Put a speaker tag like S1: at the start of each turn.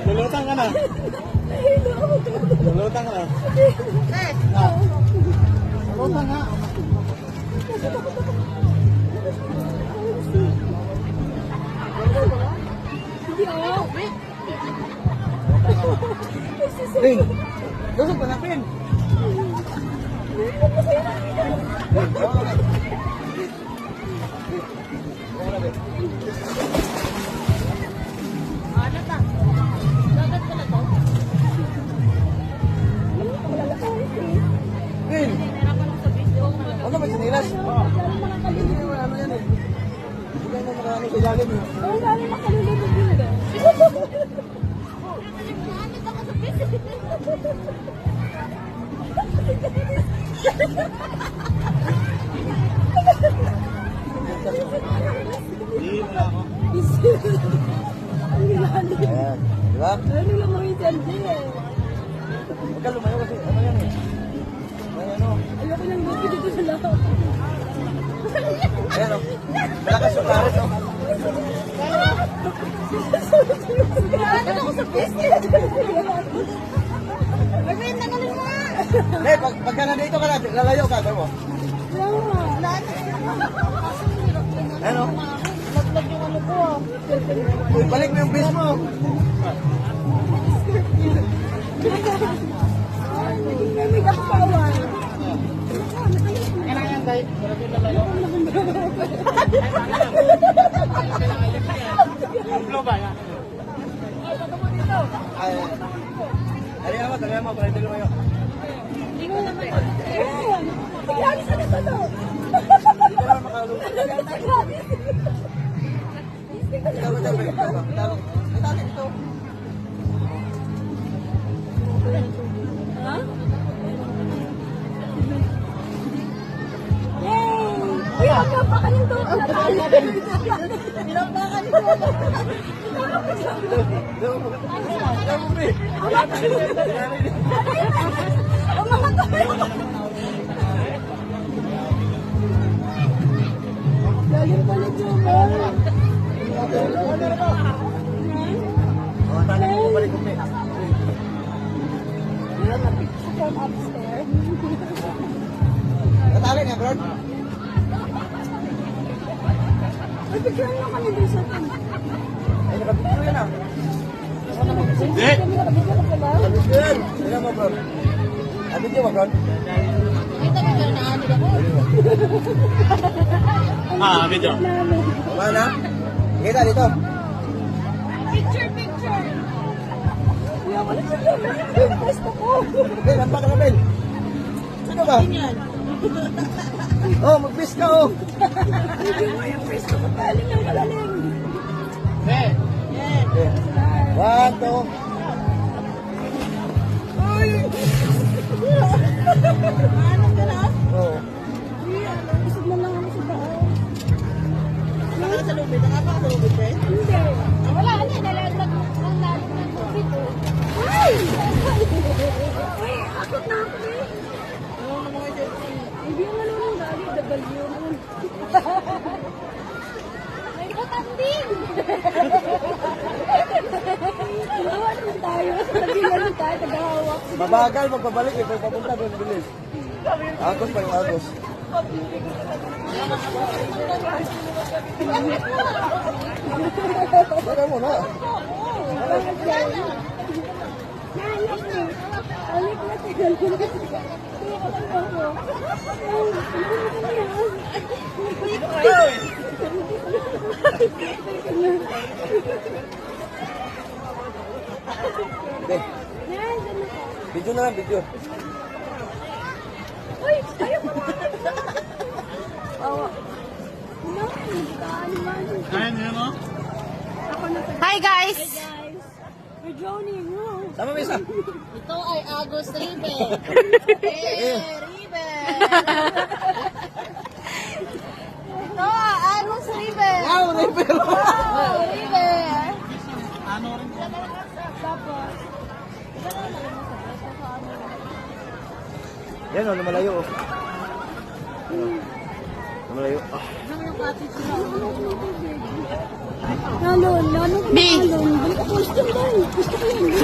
S1: Lulutang ka na. Lulutang ka na. Lulutang nga. Ring, tusok pa natin. Ring, ano ba sinilas? Ano yan eh? Hindi kayo na makarami sa ilalim eh.
S2: Oo, dami makalulunod yun eh.
S1: Hindi mo na ako.
S2: Ang gilalim.
S1: Ayan, di ba?
S2: Ano lang mga intindi eh.
S1: Huwag ka lumayo kasi ano yan eh. Ay, ano?
S2: Ayoko nang gusto dito sa lahat.
S1: Ayan o. Malakas yung karet o.
S2: Ano ako sa business? Magkain na galing mo nga.
S1: Hindi, pagka nandito ka na, lalayo ka, mo. Ano?
S2: Laglag yung ano ko.
S1: Uy, balik mo yung base mo.
S2: May kapawan.
S1: Kailangan yan, guys. Lalayo. Blow ba yan? Ay, talihan mo, para hindi lumayo.
S2: Hindi ko naman. Grabe sa nito to.
S1: Hindi ka naman makalulong.
S2: Ha? Yay! Uy, magkapakan yung doon. Pinapakan yung doon. Galing pala dyan. Meron na picture from upstairs.
S1: Katali niya, bro.
S2: Ay, picture lang kami doon sa atin.
S1: Ay, nakapicture yan ah.
S2: Hindi! Kami nakabigyan ka pala.
S1: Nakapicture. Tingnan mo, bro. Nakapicture mo, bro.
S2: Kita mo ba na ano ako?
S1: Video.
S2: Namin.
S1: Wala na? Kita dito.
S2: Picture! Kuya, wala siya. Gusto ko.
S1: Okay, lampak na, Bel. Sino ba? Oh, mag-bis ka, oh.
S2: Hindi mo yung gusto ko. Paling ng malalim.
S1: Okay. One, two.
S2: Uy! Ano ka na?
S1: Oh.
S2: Isip mo lang ako sa tao.
S1: Nakakasalubid? Nakakasalubid ka eh?
S2: Hindi. Wala na. Nalaglag ang lalim ng tubig ko. Ay! Uy, akit na ako eh. Hindi mo naman lagi. W naman. May katanding! Tawa naman tayo. Nagbilan tayo. Tagahawak.
S1: Mabagal, magpabalik eh. Pag papunta doon, bilis. Agos pa yung agos. Baka mo na. Okay. Video na lang, video.
S2: Uy! Ayaw ko na! Awa.
S1: Kain niyo, no?
S3: Hi guys!
S2: Hey guys! We're droning.
S1: Sama mo isa.
S3: Ito ay Agos River. River. Ito Agos River.
S1: Wow, River!
S3: Wow, River.
S1: Ano rin?
S2: Tapos,
S1: Yan o, lumalayo o. Malayo.
S2: Lalo, lalo.
S3: B.
S2: Lalo. Balik ako. Gusto ko yun.